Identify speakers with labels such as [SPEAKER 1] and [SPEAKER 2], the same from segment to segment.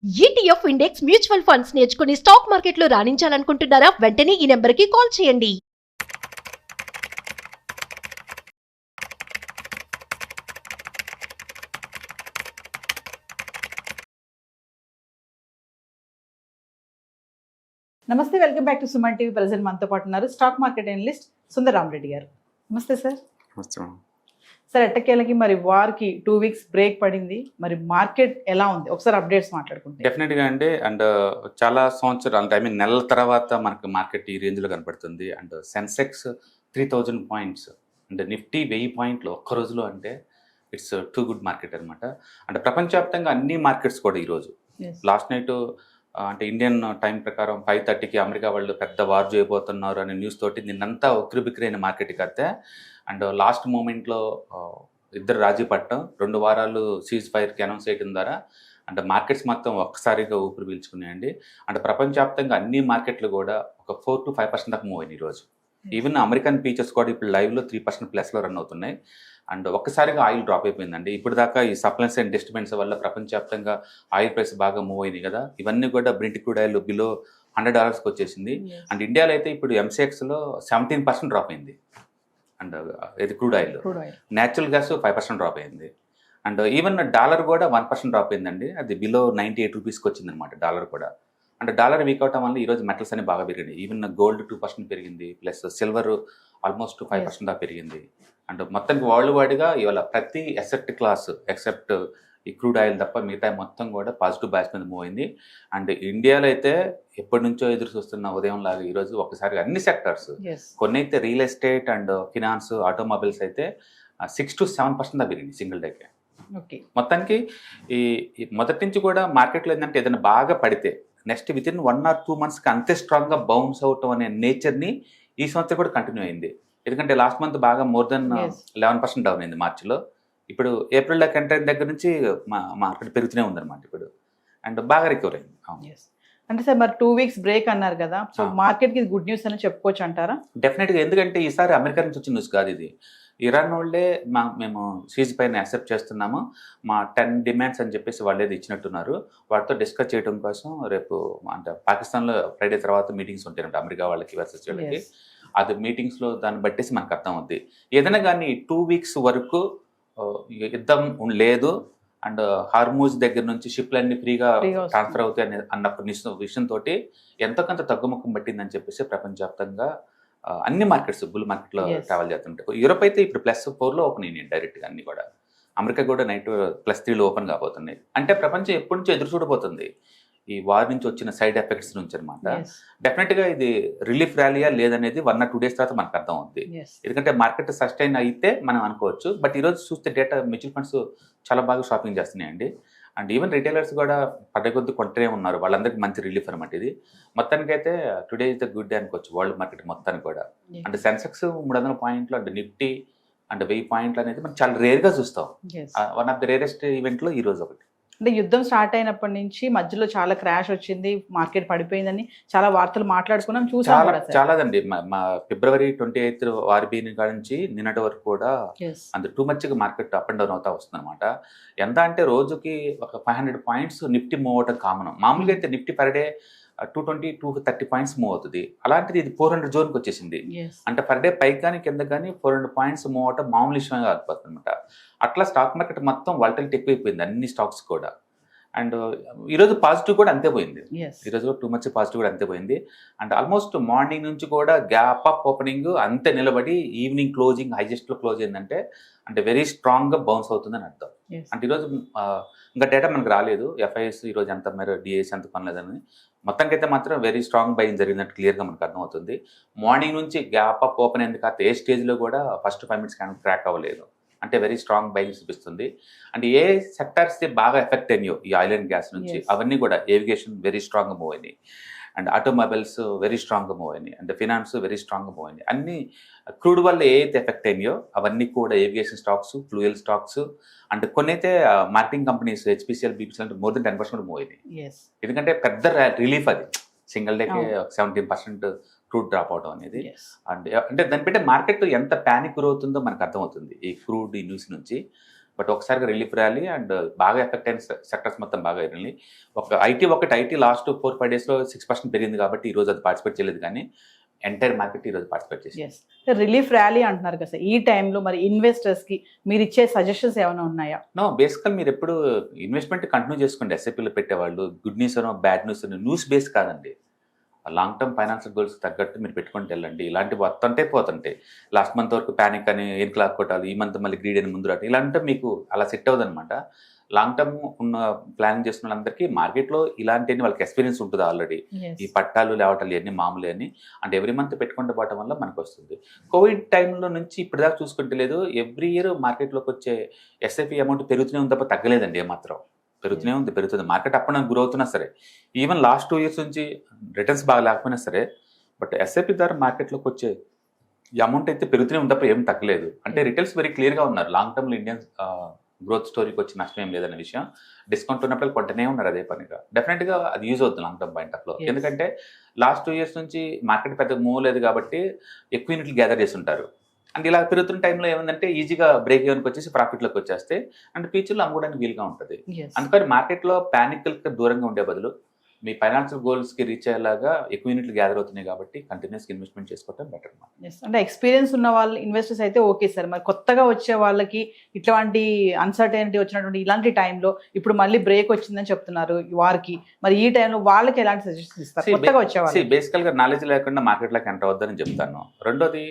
[SPEAKER 1] ETF index mutual funds నేర్చుకుని stock మార్కెట్లో రాణించాలనుకుంటున్నారా? వెంటనే ఈ నెంబర్కి కాల్ చేయండి.
[SPEAKER 2] నమస్తే, welcome back to Suman TV. Present మనతో పాటు ఉన్నారు స్టాక్ మార్కెట్ అనలిస్ట్ సుందరరామరెడ్డి గారు. నమస్తే సార్. సార్, ఎట్టకేలకి మరి వార్కి 2 వీక్స్ బ్రేక్ పడింది. మరి మార్కెట్ ఎలా ఉంది? ఒకసారి అప్డేట్స్ మాట్లాడుకుంటే.
[SPEAKER 3] డెఫినెట్గా అండి. అండ్ చాలా సంవత్సరాలు అంటే నెలల తర్వాత మనకు మార్కెట్ ఈ రేంజ్లో కనపడుతుంది. అండ్ సెన్సెక్స్ 3000 పాయింట్స్ అంటే నిఫ్టీ 1000 పాయింట్లు ఒక్క రోజులో అంటే ఇట్స్ టూ గుడ్ మార్కెట్ అనమాట. అంటే ప్రపంచవ్యాప్తంగా అన్ని మార్కెట్స్ కూడా ఈరోజు లాస్ట్ నైట్ అంటే ఇండియన్ టైం ప్రకారం 5:30కి అమెరికా వాళ్ళు పెద్ద వార్ చేయబోతున్నారు అనే న్యూస్ తోటి నిన్నంతా ఉక్కిరిబిక్కిరైన మార్కెట్కి వస్తే అండ్ లాస్ట్ మూమెంట్లో ఇద్దరు రాజీ పట్టడం 2 వారాలు సీజ్ ఫైర్కి అనౌన్స్ చేయడం ద్వారా అంటే మార్కెట్స్ మొత్తం ఒక్కసారిగా ఊపిరి పీల్చుకున్నాయండి. అంటే ప్రపంచవ్యాప్తంగా అన్ని మార్కెట్లు కూడా ఒక 4 to 5% దాకా మూవ్ అయినాయి ఈరోజు. ఈవెన్ అమెరికన్ ఫీచర్స్ కూడా ఇప్పుడు లైవ్లో 3% ప్లస్లో రన్ అవుతున్నాయి. అండ్ ఒక్కసారిగా ఆయిల్ డ్రాప్ అయిపోయిందండి. ఇప్పుడు దాకా ఈ సప్లైస్ అండ్ డిస్టర్బెన్స్ వల్ల ప్రపంచవ్యాప్తంగా ఆయిల్ ప్రైస్ బాగా మూవ్ అయినాయి కదా, ఇవన్నీ కూడా బ్రెంట్ క్రూడ్ ఆయిల్ బిలో $100కి వచ్చేసింది. అండ్ ఇండియాలో అయితే ఇప్పుడు ఎంసీఎక్స్లో 17% డ్రాప్ అయింది. అండ్ ఇది crude oil. Natural gas 5% drop అయింది. అండ్ ఈవెన్ డాలర్ కూడా 1% డ్రాప్ అయిందండి. అది బిలో 98 రూపీస్కి వచ్చింది అనమాట డాలర్ కూడా. అంటే డాలర్ వీక్ అవటం వల్ల ఈరోజు మెటల్స్ అన్ని బాగా పెరిగింది. ఈవెన్ గోల్డ్ 2% పెరిగింది, ప్లస్ సిల్వర్ ఆల్మోస్ట్ 5% దాకా పెరిగింది. అండ్ మొత్తానికి వరల్డ్ వైడ్గా ఇవాళ ప్రతి అసెట్ క్లాస్ ఎక్సెప్ట్ ఈ క్రూడ్ ఆయిల్ తప్ప మిగతా మొత్తం కూడా పాజిటివ్ బ్యాచ్ మీద మూవ్ అయింది. అండ్ ఇండియాలో అయితే ఎప్పటి నుంచో ఎదురు చూస్తున్న ఉదయం లాగా ఈరోజు ఒకసారి అన్ని సెక్టర్స్, కొన్ని అయితే real estate and finance automobiles అయితే 6 to 7% దాకా పెరిగింది సింగిల్ డేకే. మొత్తానికి ఈ మొదటి నుంచి కూడా మార్కెట్లో ఏంటంటే ఏదైనా బాగా పడితే నెక్స్ట్ వితిన్ 1 or 2 మంత్స్కి అంతే స్ట్రాంగ్గా బౌన్స్ అవటం అనే నేచర్ని ఈ సంవత్సరం కూడా కంటిన్యూ అయింది. ఎందుకంటే లాస్ట్ మంత్ బాగా మోర్ దెన్ 11% డౌన్ అయింది మార్చిలో. ఇప్పుడు ఏప్రిల్లో కంటే దగ్గర నుంచి మార్కెట్ పెరుగుతూనే ఉందన్నమాట ఇప్పుడు. అండ్ బాగా రికవర్ అయింది.
[SPEAKER 2] అంటే సార్, మరి 2 వీక్స్ బ్రేక్ అన్నారు కదా, సో మార్కెట్కి గుడ్ న్యూస్ అని చెప్పుకోవచ్చు అంటారా?
[SPEAKER 3] డెఫినెట్గా. ఎందుకంటే ఈసారి అమెరికా నుంచి వచ్చిన న్యూస్ కాదు ఇది. ఇరాన్ వాళ్ళే మేము సీజ్ పైన యాక్సెప్ట్ చేస్తున్నాము, మా 10 డిమాండ్స్ అని చెప్పేసి వాళ్ళు ఏది ఇచ్చినట్టున్నారు. వాటితో డిస్కస్ చేయడం కోసం రేపు అంటే పాకిస్తాన్లో ఫ్రైడే తర్వాత మీటింగ్స్ ఉంటాయంట అమెరికా వాళ్ళకి వర్సెస్ వాళ్ళకి. అది మీటింగ్స్లో దాన్ని బట్టేసి మనకు అర్థం అవుద్ది. ఏదైనా కానీ 2 వీక్స్ వరకు యుద్ధం లేదు అండ్ హార్మూజ్ దగ్గర నుంచి షిప్లన్నీ ఫ్రీగా ట్రాన్స్ఫర్ అవుతాయి అన్నప్పుడు విషయంతో ఎంతో కొంత తగ్గుముఖం పట్టిందని చెప్పేసి ప్రపంచవ్యాప్తంగా అన్ని మార్కెట్స్ బుల్ మార్కెట్లో ట్రావెల్ చేస్తుంటాయి. యూరోప్ అయితే ఇప్పుడు +4లో ఓపెన్ అయినాయి డైరెక్ట్గా అన్ని కూడా. అమెరికా కూడా నైట్ +3లో ఓపెన్ కాబోతున్నాయి. అంటే ప్రపంచం ఎప్పటి నుంచో ఎదురు చూడబోతుంది ఈ వార్ నుంచి వచ్చిన సైడ్ ఎఫెక్ట్స్ నుంచి అనమాట. డెఫినెట్గా ఇది రిలీఫ్ ర్యాలీయా లేదనేది 1 or 2 days తర్వాత మనకు అర్థం అవుతుంది. ఎందుకంటే మార్కెట్ సస్టైన్ అయితే మనం అనుకోవచ్చు. బట్ ఈరోజు చూస్తే డేటా మ్యూచువల్ ఫండ్స్ చాలా బాగా షాపింగ్ చేస్తున్నాయండి. అండ్ ఈవెన్ రిటైలర్స్ కూడా పడ్డ కొద్ది కొంటనే ఉన్నారు. వాళ్ళందరికీ మంచి రిలీఫ్ అనమాట ఇది. మొత్తానికైతే today is the good day అనుకోవచ్చు వరల్డ్ మార్కెట్ మొత్తానికి కూడా. అంటే సెన్సెక్స్ 300 పాయింట్లు అంటే నిఫ్టీ అంటే 1000 పాయింట్లు అనేది మనం చాలా రేర్గా చూస్తాం. వన్ ఆఫ్ ది రేరెస్ట్ ఈవెంట్లో ఈ రోజు ఒకటి.
[SPEAKER 2] అంటే యుద్ధం స్టార్ట్ అయినప్పటి నుంచి మధ్యలో చాలా క్రాష్ వచ్చింది, మార్కెట్ పడిపోయిందని చాలా వార్తలు మాట్లాడుకున్నాం, చూసాం.
[SPEAKER 3] చాలాదండి. మా February 28 వారి కాడ నుంచి నిన్నటి వరకు కూడా అంత టూ మచ్గా మార్కెట్ అప్ అండ్ డౌన్ అవుతా వస్తుంది అనమాట. ఎంత అంటే రోజుకి ఒక 500 పాయింట్స్ నిఫ్టీ మూవ్ అవటం కామన్. మామూలుగా అయితే Nifty per day 220 to 230 points move అవుతుంది. అలాంటిది ఇది 400 జోన్కి వచ్చేసింది. అంటే పర్ డే పైకి కానీ కింద కానీ 400 పాయింట్స్ మూవ్ అవటం మామూలు విషయంగా కాకపోతుంది అనమాట. అట్లా స్టాక్ మార్కెట్ మొత్తం వాలటిలిటీ ఎక్కువైపోయింది అన్ని స్టాక్స్ కూడా. అండ్ ఈరోజు పాజిటివ్ కూడా అంతే పోయింది. ఈరోజు టూ మచ్ పాజిటివ్ కూడా అంతే పోయింది. అండ్ ఆల్మోస్ట్ మార్నింగ్ నుంచి కూడా గ్యాప్ అప్ ఓపెనింగ్ అంతే నిలబడి ఈవినింగ్ క్లోజింగ్ హైయెస్ట్లో క్లోజ్ అయిందంటే అంటే వెరీ స్ట్రాంగ్గా బౌన్స్ అవుతుందని అర్థం. అంటే ఈరోజు ఇంకా డేటా మనకు రాలేదు, ఎఫ్ఐఎస్ ఈరోజు ఎంత మేర డిఐఎస్ ఎంత కొనలేదని. మొత్తానికైతే మాత్రం వెరీ స్ట్రాంగ్ బయింగ్ జరిగినట్టు క్లియర్గా మనకు అర్థమవుతుంది. మార్నింగ్ నుంచి గ్యాప్ అప్ ఓపెన్ అయింది కాదు ఏ స్టేజ్లో కూడా ఫస్ట్ 5 minutes కానీ క్రాక్ అవ్వలేదు. అంటే వెరీ స్ట్రాంగ్ బయింగ్ చూపిస్తుంది. అంటే ఏ సెక్టర్స్ బాగా ఎఫెక్ట్ అయినాయో ఈ ఆయిల్ అండ్ గ్యాస్ నుంచి అవన్నీ కూడా ఏవిగేషన్ వెరీ స్ట్రాంగ్గా మూవ్ అయినాయి. అండ్ ఆటోమొబైల్స్ వెరీ స్ట్రాంగ్గా మూవ్ అయినాయి. అండ్ ఫినాన్స్ వెరీ స్ట్రాంగ్గా మూవ్ అయినాయి. అన్ని క్రూడ్ వల్ల ఏదైతే ఎఫెక్ట్ అయినాయో అవన్నీ కూడా ఏవిగేషన్ స్టాక్స్, ఫ్లూయల్ స్టాక్స్ అంటే కొన్ని అయితే మార్కెటింగ్ కంపెనీస్ హెచ్పిసిఎల్, బీపీసీఎల్ అంటే మోర్ దెన్ 10% మూవ్ అయినాయి. ఎందుకంటే పెద్ద రిలీఫ్ అది సింగిల్ డేకే 17% క్రూడ్ డ్రాప్ అవడం అనేది. అంటే దాన్ని బట్టి మార్కెట్ ఎంత ప్యానిక్ గురవుతుందో మనకు అర్థమవుతుంది ఈ క్రూడ్ ఈ న్యూస్ నుంచి. బట్ ఒకసారిగా రిలీఫ్ ర్యాలీ అండ్ బాగా ఎఫెక్ట్ అయిన సెక్టర్స్ మొత్తం బాగా వెళ్ళి ఒక ఐటీ లాస్ట్ 4-5 డేస్లో 6% పెరిగింది కాబట్టి ఈరోజు అది పార్టిసిపేట్ చేయలేదు, కానీ ఎంటైర్ మార్కెట్ ఈరోజు పార్టిసిపేట్ చేసింది.
[SPEAKER 2] ఎస్, రిలీఫ్ ర్యాలీ అంటున్నారు కదా సార్, ఈ టైంలో మరి ఇన్వెస్టర్స్కి మీరు ఇచ్చే సజెషన్స్ ఏమైనా ఉన్నాయా?
[SPEAKER 3] నో, బేసికల్ మీరు ఎప్పుడు ఇన్వెస్ట్మెంట్ కంటిన్యూ చేసుకోండి. ఎస్ఐపీలో పెట్టేవాళ్ళు గుడ్ న్యూస్ అనో బ్యాడ్ న్యూస్ బేస్ కాదండి. లాంగ్ టర్మ్ ఫైనాన్షియల్ గోల్స్ తగ్గట్టు మీరు పెట్టుకుంటూ వెళ్ళండి. ఇలాంటివి పోతుంటాయి. లాస్ట్ మంత్ వరకు ప్యానిక్ అని ఎన్క్లాక్ కొట్టాలి, ఈ మంత్ మళ్ళీ గ్రీడ్ అని ముందు రావటం, ఇలాంటి మీకు అలా సెట్ అవ్వదు అనమాట. లాంగ్ టర్మ్ ఉన్న ప్లానింగ్ చేస్తున్న వాళ్ళందరికీ మార్కెట్లో ఇలాంటి వాళ్ళకి ఎక్స్పీరియన్స్ ఉంటుంది ఆల్రెడీ. ఈ పట్టాలు లేవటాలు ఇవన్నీ మామూలు అని అంటే ఎవ్రీ మంత్ పెట్టుకుంటూ పోవటం వల్ల మనకు వస్తుంది. కోవిడ్ టైంలో నుంచి ఇప్పటిదాకా చూసుకుంటే లేదు, ఎవ్రీ ఇయర్ మార్కెట్లోకి వచ్చే ఎస్ఐపి అమౌంట్ పెరుగుతూనే ఉంది తప్ప తగ్గలేదండి. ఏమాత్రం పెరుగుతుంది. మార్కెట్ అప్పుడు గ్రో అవుతున్నా సరే, ఈవెన్ లాస్ట్ 2 years నుంచి రిటర్న్స్ బాగా లేకపోయినా సరే, బట్ ఎస్ఐపి ద్వారా మార్కెట్లోకి వచ్చే ఈ అమౌంట్ అయితే పెరుగుతూనే ఉంది తప్ప ఏం తగ్గలేదు. అంటే రిటైల్స్ వెరీ క్లియర్గా ఉన్నారు. లాంగ్ టర్మ్లో ఇండియన్ గ్రోత్ స్టోరీకి వచ్చి నష్టం ఏం లేదనే విషయం. డిస్కౌంట్ ఉన్నప్పుడు కొంటనే ఉన్నారు అదే పనిగా. డెఫినెట్గా అది యూజ్ అవుతుంది లాంగ్ టర్మ్ పాయింట్ ఆఫ్ లో. ఎందుకంటే లాస్ట్ 2 years నుంచి మార్కెట్ పెద్ద మూవ్ లేదు కాబట్టి ఎక్కువ యూనిట్లు గ్యాదర్ చేసి ఉంటారు. అండ్ ఇలా పెరుగుతున్న టైంలో ఏమందంటే ఈజీగా బ్రేక్ ఈవెన్కి వచ్చేసి ప్రాఫిట్లోకి వచ్చేస్తే అండ్ ఫ్యూచర్లో అమ్ముకోవడానికి వీలుగా ఉంటుంది. అందుకని మార్కెట్లో ప్యానిక్కి దూరంగా ఉండే బదులు మీ ఫైనాన్షియల్ గోల్స్కి రీచ్ అయ్యేలాగా ఎక్కువ యూనిట్లు గ్యాదర్ అవుతున్నాయి కాబట్టి కంటిన్యూస్గా ఇన్వెస్ట్మెంట్ చేసుకోవడం బెటర్.
[SPEAKER 2] అంటే ఎక్స్పీరియన్స్ ఉన్న వాళ్ళు ఇన్వెస్టర్స్ అయితే ఓకే సార్, మరి కొత్తగా వచ్చే వాళ్ళకి ఇట్లాంటి అన్సర్టెనిటీ వచ్చినటువంటి ఇలాంటి టైంలో ఇప్పుడు మళ్ళీ బ్రేక్ వచ్చిందని చెప్తున్నారు వారికి, మరి ఈ టైంలో వాళ్ళకి ఎలాంటి సజెషన్స్ ఇస్తారు కొత్తగా వచ్చే వాళ్ళు?
[SPEAKER 3] బేసికల్గా నాలెడ్జ్ లేకుండా మార్కెట్లోకి ఎంటర్ అవుద్దని చెప్తాను. రెండోది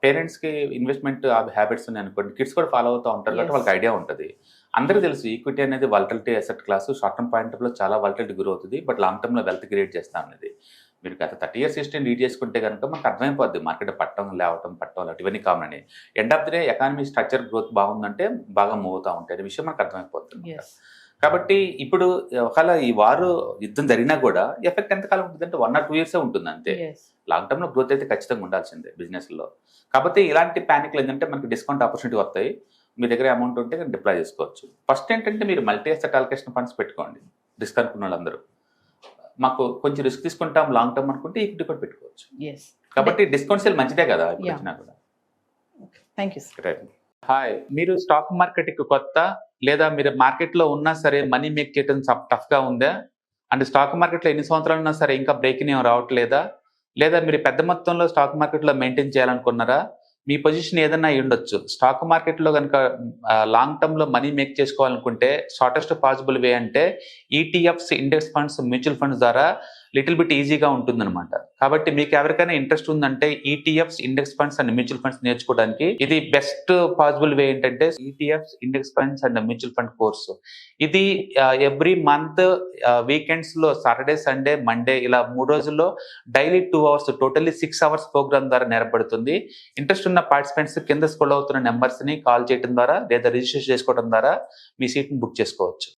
[SPEAKER 3] పేరెంట్స్కి ఇన్వెస్ట్మెంట్ హ్యాబిట్స్ ఉన్నాయి అనుకోండి, కిడ్స్ కూడా ఫాలో అవుతూ ఉంటారు కాబట్టి వాళ్ళకి ఐడియా ఉంటుంది. అందరికీ తెలుసు ఈక్విటీ అనేది volatility asset class. Short term point of లో చాలా వాలటిలిటీ గ్రో అవుతుంది, బట్ లాంగ్ టర్మ్లో వెల్త్ క్రియేట్ చేస్తాం అనేది. మీరు గత 30 years హిస్టరీ లీడ్ చేసుకుంటే కనుక మనకు అర్థమైపోద్ది మార్కెట్ పట్టడం ఇవన్నీ కామన్ అని. End of the day economy structure growth బాగుందంటే బాగా మూవ్ అవుతూ ఉంటాయి అనే విషయం మనకు అర్థమైపోతుంది. కాబట్టి ఇప్పుడు ఒకవేళ ఈ వారు యుద్ధం జరిగినా కూడా ఎఫెక్ట్ ఎంతకాలం ఉంటుంది అంటే 1 or 2 years ఉంటుంది అంతే. లాంగ్ టర్మ్లో గ్రోత్ అయితే ఖచ్చితంగా ఉండాల్సిందే బిజినెస్లో. కాబట్టి ఇలాంటి ప్యానిక్లు ఏంటంటే మనకి డిస్కౌంట్ ఆపర్చునిటీ వస్తాయి. మీ దగ్గర అమౌంట్ ఉంటే డిప్లాయ్ చేసుకోవచ్చు. ఫస్ట్ ఏంటంటే మీరు మల్టీ అసెట్ అలొకేషన్ ఫండ్స్ పెట్టుకోండి. రిస్క్ అనుకున్న వాళ్ళందరూ మాకు కొంచెం రిస్క్ తీసుకుంటాం లాంగ్ టర్మ్ అనుకుంటే ఈక్విటీ కూడా పెట్టుకోవచ్చు. కాబట్టి డిస్కౌంట్ సేల్ మంచిదే కదా ఇప్పుడు వచ్చినా కూడా.
[SPEAKER 2] Thank you.
[SPEAKER 3] హాయ్, మీరు స్టాక్ మార్కెట్కి కొత్త లేదా మీరు మార్కెట్లో ఉన్నా సరే మనీ మేక్ చేయడం టఫ్గా ఉందా? అంటే స్టాక్ మార్కెట్లో ఎన్ని సంవత్సరాలు ఉన్నా సరే ఇంకా బ్రేకింగ్ ఏం రావట్లేదా? లేదా మీరు పెద్ద మొత్తంలో స్టాక్ మార్కెట్లో మెయింటైన్ చేయాలనుకున్నారా? మీ పొజిషన్ ఏదైనా అయి ఉండొచ్చు. స్టాక్ మార్కెట్లో కనుక లాంగ్ టర్మ్లో మనీ మేక్ చేసుకోవాలనుకుంటే షార్టెస్ట్ పాసిబుల్ వే అంటే ETFs, index funds, mutual funds ద్వారా లిటిల్ బిట్ ఈజీగా ఉంటుందన్నమాట. కాబట్టి మీకు ఎవరికైనా ఇంట్రెస్ట్ ఉందంటే ETFs, index funds and mutual funds నేర్చుకోవడానికి ఇది బెస్ట్ పాసిబుల్ వే ఏంటంటే ETFs, index funds and mutual fund course. ఇది ఎవ్రీ మంత్ వీకెండ్స్ లో సాటర్డే, సండే, మండే ఇలా 3 రోజుల్లో daily 2 hours totally 6 hours program ద్వారా నేర్పడుతుంది. ఇంట్రెస్ట్ ఉన్న పార్టిసిపెంట్స్ కింద స్క్రోల్ అవుతున్న నెంబర్స్ ని కాల్ చేయడం ద్వారా లేదా రిజిస్ట్రేషన్ చేసుకోవడం ద్వారా మీ సీట్ ని బుక్ చేసుకోవచ్చు.